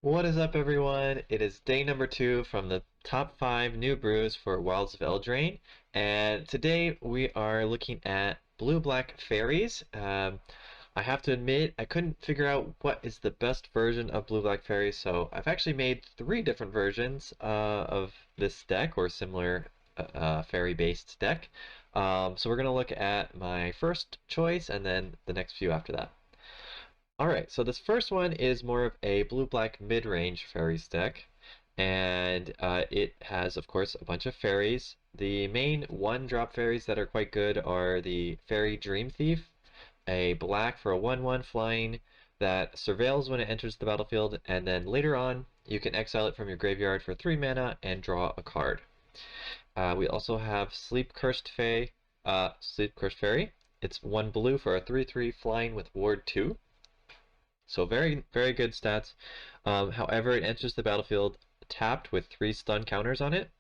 What is up, everyone? It is day number 2 from the top 5 new brews for Wilds of Eldraine, and today we are looking at blue-black fairies. I have to admit, I couldn't figure out what is the best version of blue-black fairies, so I've actually made 3 different versions of this deck, or similar fairy-based deck. So we're going to look at my first choice, and then the next few after that. Alright, so this first one is more of a blue-black mid-range fairies deck, and it has, of course, a bunch of fairies. The main one-drop fairies that are quite good are the Fairy Dream Thief, a black for a 1/1 flying that surveils when it enters the battlefield, and then later on you can exile it from your graveyard for 3 mana and draw a card. We also have Sleep Cursed Fairy. It's 1 blue for a 3/3 flying with Ward 2. So very, very good stats. However, it enters the battlefield tapped with 3 stun counters on it.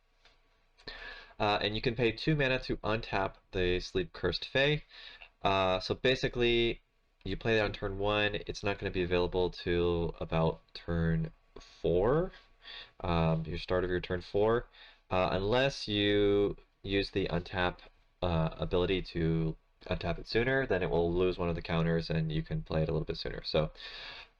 And you can pay 2 mana to untap the Sleep Cursed Fae. So basically, you play that on turn 1. It's not going to be available till about turn 4, your start of your turn 4, unless you use the untap ability to untap it sooner. Then it will lose one of the counters and you can play it a little bit sooner. So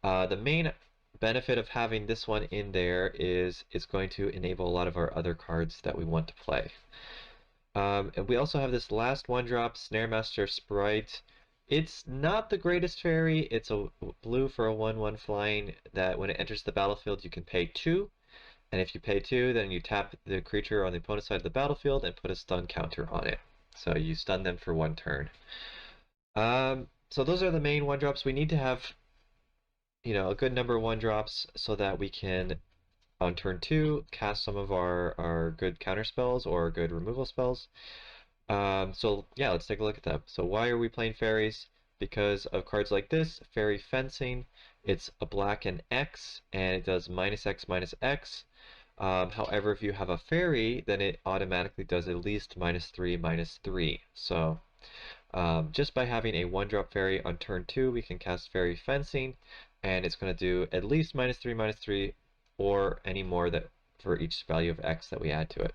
the main benefit of having this one in there is it's going to enable a lot of our other cards that we want to play. And we also have this last 1-drop Snaremaster Sprite. It's not the greatest fairy. It's a blue for a 1/1 flying that when it enters the battlefield you can pay 2. And if you pay 2, then you tap the creature on the opponent's side of the battlefield and put a stun counter on it. So you stun them for 1 turn. So those are the main 1-drops. We need to have a good number of 1-drops so that we can, on turn 2, cast some of our good counter spells or good removal spells. So yeah, let's take a look at them. So why are we playing fairies? Because of cards like this, Fairy Fencing. It's a black and X, and it does -X, -X. However, if you have a fairy, then it automatically does at least -3, -3. So just by having a 1-drop fairy on turn 2, we can cast Fairy Fencing, and it's going to do at least -3, -3, or any more that for each value of X that we add to it.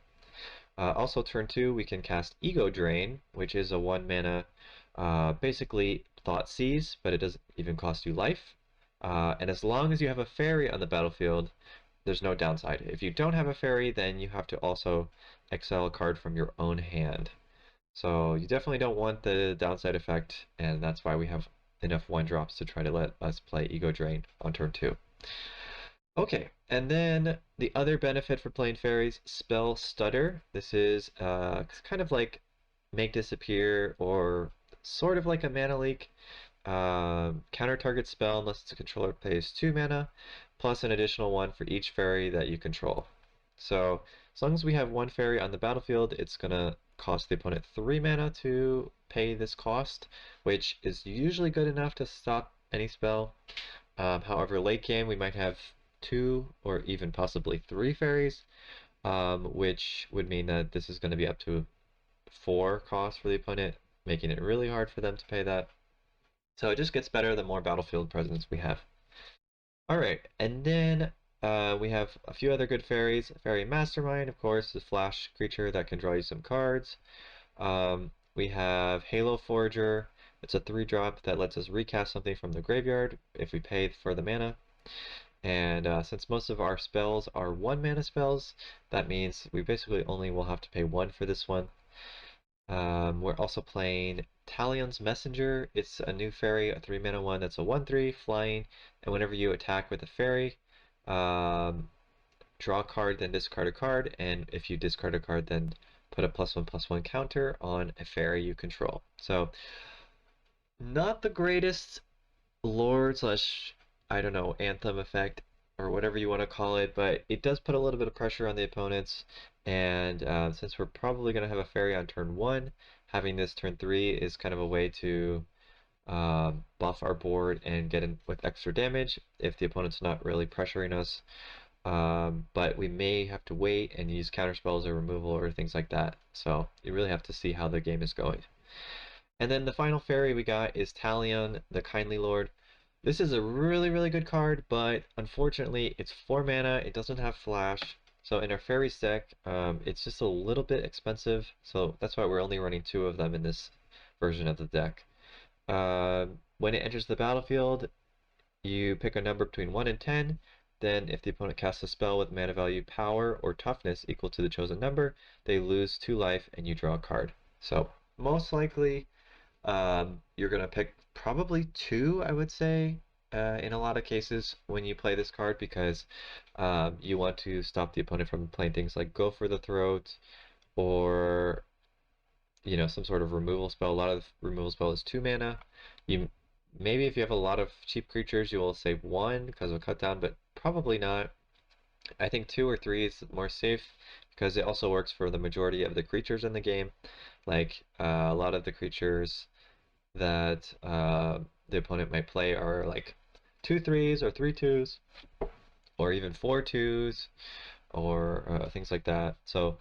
Also, turn 2, we can cast Ego Drain, which is a 1 mana, basically Thoughtseize, but it doesn't even cost you life. And as long as you have a fairy on the battlefield, there's no downside. If you don't have a fairy, then you have to also exile a card from your own hand. So you definitely don't want the downside effect, and that's why we have enough 1-drops to try to let us play Ego Drain on turn 2. Okay, and then the other benefit for playing fairies, Spell Stutter. This is kind of like Make Disappear, or sort of like a mana leak. Counter target spell unless its controller pays 2 mana, plus an additional 1 for each fairy that you control. So as long as we have 1 fairy on the battlefield, it's going to cost the opponent 3 mana to pay this cost, which is usually good enough to stop any spell. However, late game we might have 2 or even possibly 3 fairies, which would mean that this is going to be up to 4 costs for the opponent, making it really hard for them to pay that. So it just gets better the more battlefield presence we have. Alright, and then we have a few other good fairies. Fairy Mastermind, of course, the flash creature that can draw you some cards. We have Halo Forger. It's a 3-drop that lets us recast something from the graveyard if we pay for the mana. And since most of our spells are 1 mana spells, that means we basically only will have to pay 1 for this one. We're also playing Talion's Messenger. It's a new fairy, a 3 mana one that's a 1/3 flying, and whenever you attack with a fairy, draw a card, then discard a card, and if you discard a card, then put a +1/+1 counter on a fairy you control. So, not the greatest lore slash, I don't know, anthem effect, or whatever you want to call it, but it does put a little bit of pressure on the opponents, and since we're probably going to have a fairy on turn 1, having this turn 3 is kind of a way to buff our board and get in with extra damage if the opponent's not really pressuring us. But we may have to wait and use counterspells or removal or things like that, so you really have to see how the game is going. And then the final fairy we got is Talion, the Kindly Lord. This is a really, really good card, but unfortunately, it's 4 mana, it doesn't have flash. So in our Faeries deck, it's just a little bit expensive, so that's why we're only running 2 of them in this version of the deck. When it enters the battlefield, you pick a number between 1 and 10. Then, if the opponent casts a spell with mana value, power, or toughness equal to the chosen number, they lose 2 life and you draw a card. So, most likely, you're going to pick probably 2, I would say, in a lot of cases when you play this card because you want to stop the opponent from playing things like Go for the Throat or some sort of removal spell. A lot of removal spell is 2 mana. You maybe if you have a lot of cheap creatures, you will save 1 because of a cut down, but probably not. I think 2 or 3 is more safe because it also works for the majority of the creatures in the game. Like a lot of the creatures that the opponent might play are like 2/3s or 3/2s, or even 4/2s, or things like that. So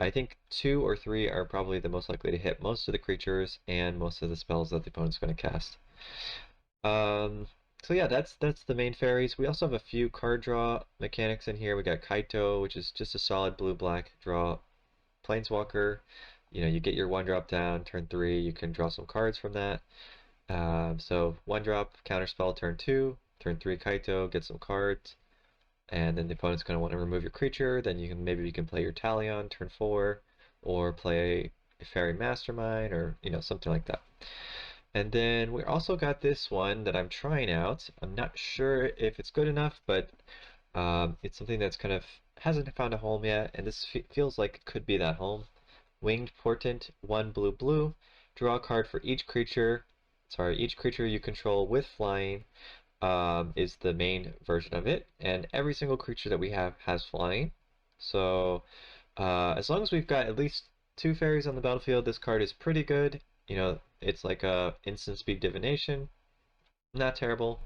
I think 2 or 3 are probably the most likely to hit most of the creatures and most of the spells that the opponent's going to cast. Um, so yeah, that's the main fairies. We also have a few card draw mechanics in here. We got Kaito, which is just a solid blue-black draw planeswalker. You get your 1-drop down, turn 3, you can draw some cards from that. So 1-drop, counterspell, turn 2, turn 3 Kaito, get some cards, and then the opponent's going to want to remove your creature. Then maybe you can play your Talion, turn 4, or play a Fairy Mastermind, or something like that. And then we also got this one that I'm trying out. I'm not sure if it's good enough, but it's something that's kind of hasn't found a home yet, and this feels like it could be that home. Winged Portent, 1 blue blue. Draw a card for each creature. Sorry, each creature you control with flying is the main version of it, and every single creature that we have has flying. So as long as we've got at least 2 fairies on the battlefield, this card is pretty good. It's like a instant speed divination, not terrible.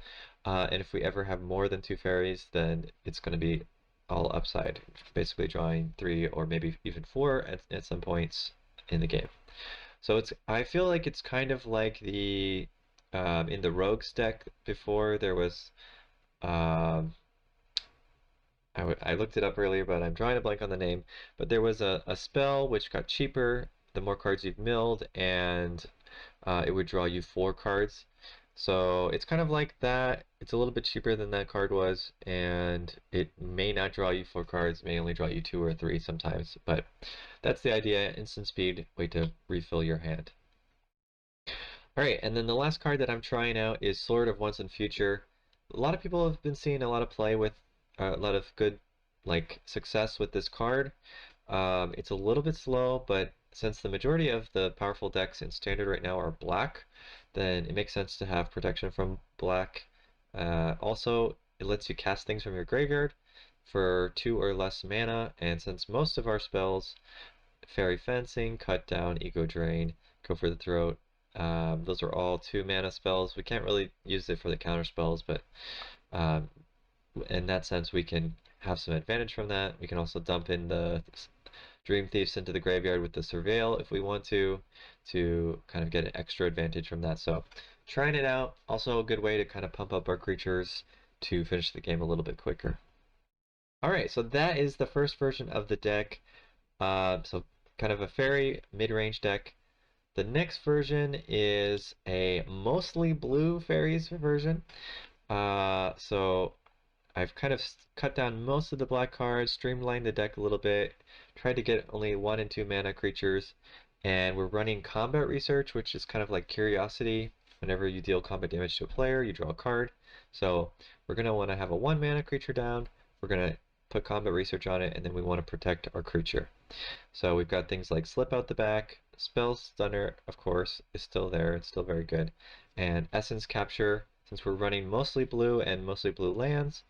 And if we ever have more than 2 fairies, then it's going to be all upside, basically drawing 3 or maybe even 4 at some points in the game. So I feel like it's kind of like the in the Rogues deck before there was um, I looked it up earlier, but I'm drawing a blank on the name. But there was a spell which got cheaper the more cards you've milled, and it would draw you 4 cards. So it's kind of like that. It's a little bit cheaper than that card was, and it may not draw you 4 cards, may only draw you 2 or 3 sometimes. But that's the idea. Instant speed, way to refill your hand. Alright, and then the last card that I'm trying out is Sword of Once and Future. A lot of people have been seeing a lot of play with a lot of good success with this card. It's a little bit slow, but since the majority of the powerful decks in Standard right now are black, then it makes sense to have protection from black. Also, it lets you cast things from your graveyard for 2 or less mana, and since most of our spells, Fairy Fencing, Cut Down, Ego Drain, Go for the Throat, those are all 2 mana spells. We can't really use it for the counter spells, but um, in that sense we can have some advantage from that. We can also dump in the Dream Thieves into the graveyard with the Surveil if we want to kind of get an extra advantage from that. So trying it out, also a good way to kind of pump up our creatures to finish the game a little bit quicker. Alright, so that is the first version of the deck. So kind of a fairy mid-range deck. The next version is a mostly blue fairies version. So I've kind of cut down most of the black cards, streamlined the deck a little bit, tried to get only 1 and 2 mana creatures, and we're running combat research, which is kind of like curiosity. Whenever you deal combat damage to a player, you draw a card. So we're going to want to have a 1 mana creature down, we're going to put combat research on it, and then we want to protect our creature. So we've got things like Slip Out the Back, Spell Stunner, of course, is still there, it's still very good, and Essence Capture. Since we're running mostly blue and mostly blue lands,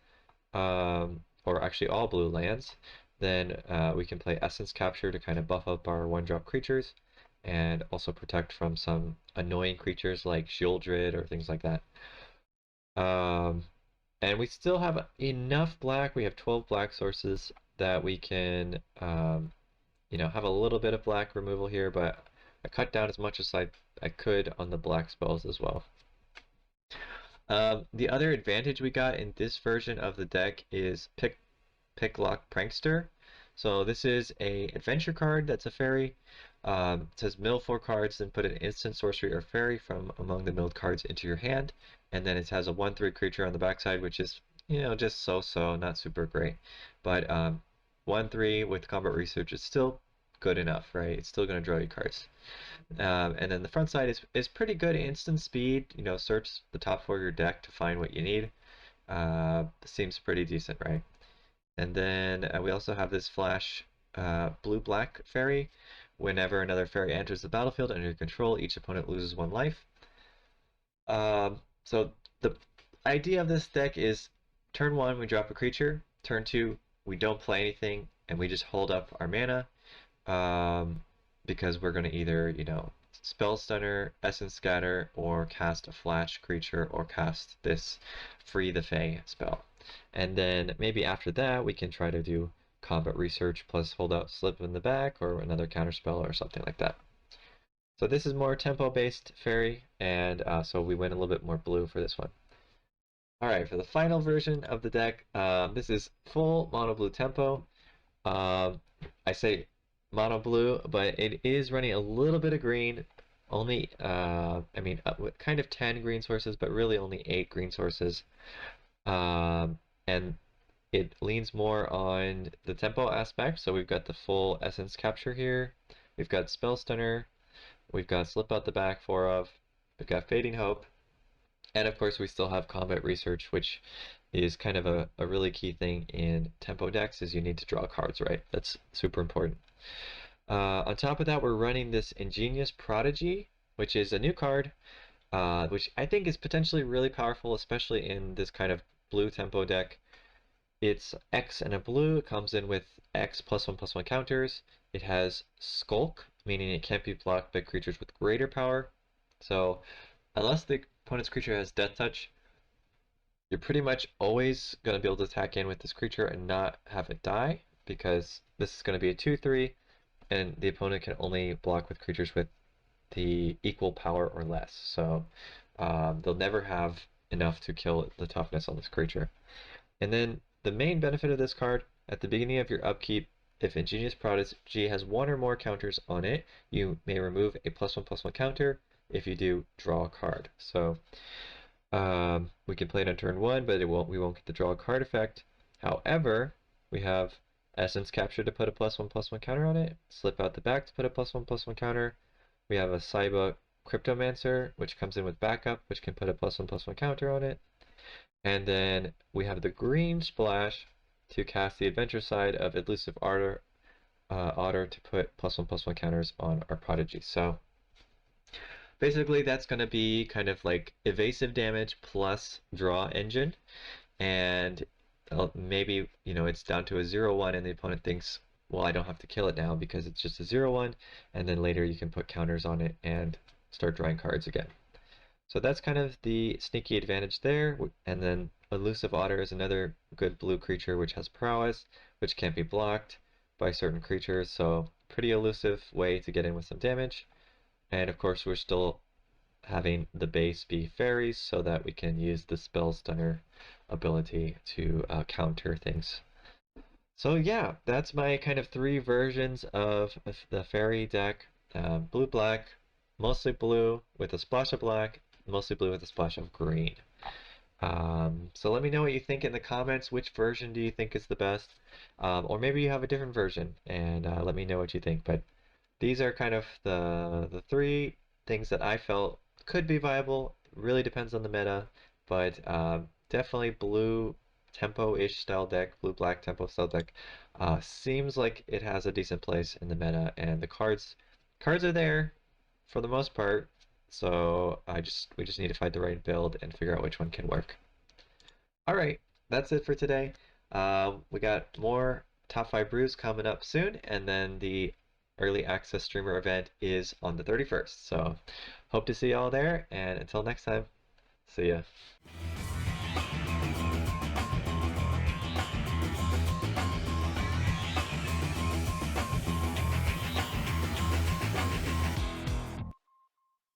or actually all blue lands, then we can play Essence Capture to kind of buff up our 1-drop creatures, and also protect from some annoying creatures like Shieldred or things like that. And we still have enough black, we have 12 black sources that we can have a little bit of black removal here, but I cut down as much as I could on the black spells as well. The other advantage we got in this version of the deck is Pick Lock Prankster. So this is a adventure card that's a fairy. It says mill 4 cards, then put an instant sorcery or fairy from among the milled cards into your hand, and then it has a 1/3 creature on the backside, which is just so, not super great, but 1/3 with combat research is still good enough, right? It's still going to draw you cards. And then the front side is pretty good instant speed. Search the top 4 of your deck to find what you need. Seems pretty decent, right? And then we also have this flash blue-black fairy. Whenever another fairy enters the battlefield under your control, each opponent loses 1 life. So the idea of this deck is turn 1 we drop a creature, turn 2 we don't play anything, and we just hold up our mana. Because we're going to either, Spell Stunner, Essence Scatter, or cast a flash creature, or cast this Free the Fae spell. And then maybe after that, we can try to do Combat Research plus hold out Slip in the back, or another counter spell, or something like that. So this is more tempo-based fairy, and so we went a little bit more blue for this one. Alright, for the final version of the deck, this is full mono blue tempo. I say mono blue, but it is running a little bit of green. Only, kind of 10 green sources, but really only 8 green sources. And it leans more on the tempo aspect. So we've got the full Essence Capture here. We've got Spell Stunner. We've got Slip Out the Back 4 of. We've got Fading Hope. And of course we still have Combat Research, which is kind of a really key thing in tempo decks, is you need to draw cards, right? That's super important. On top of that, we're running this Ingenious Prodigy, which is a new card, which I think is potentially really powerful, especially in this kind of blue tempo deck. It's X and a blue. It comes in with X +1/+1 counters. It has Skulk, meaning it can't be blocked by creatures with greater power. So unless the opponent's creature has Death Touch, you're pretty much always going to be able to attack in with this creature and not have it die, because this is going to be a 2/3, and the opponent can only block with creatures with the equal power or less. So they'll never have enough to kill the toughness on this creature. And then the main benefit of this card, at the beginning of your upkeep, if Ingenious Prodigy has 1 or more counters on it, you may remove a +1/+1 counter. If you do, draw a card. So we can play it on turn 1, but we won't get the draw a card effect. However, we have Essence Capture to put a +1/+1 counter on it, Slip Out the Back to put a +1/+1 counter. We have a Saiba Cryptomancer, which comes in with backup, which can put a +1/+1 counter on it. And then we have the green splash to cast the adventure side of Elusive Otter to put +1/+1 counters on our Prodigy. So basically that's going to be kind of like evasive damage plus draw engine, and maybe it's down to a 0/1 and the opponent thinks, well, I don't have to kill it now because it's just a 0/1, and then later you can put counters on it and start drawing cards again. So that's kind of the sneaky advantage there. And then Elusive Otter is another good blue creature which has prowess, which can't be blocked by certain creatures, so pretty elusive way to get in with some damage. And of course we're still having the base be fairies so that we can use the Spell Stunner ability to counter things. So yeah, that's my kind of 3 versions of the fairy deck. Blue-black, mostly blue with a splash of black, mostly blue with a splash of green. So let me know what you think in the comments. Which version do you think is the best? Or maybe you have a different version, and let me know what you think. But these are kind of the 3 things that I felt could be viable. Really depends on the meta, but definitely blue tempo-ish style deck, blue-black tempo style deck seems like it has a decent place in the meta, and the cards are there for the most part. So we just need to find the right build and figure out which one can work. All right, that's it for today. We got more top 5 brews coming up soon, and then the early access streamer event is on the 31st. So hope to see you all there, and until next time, see ya.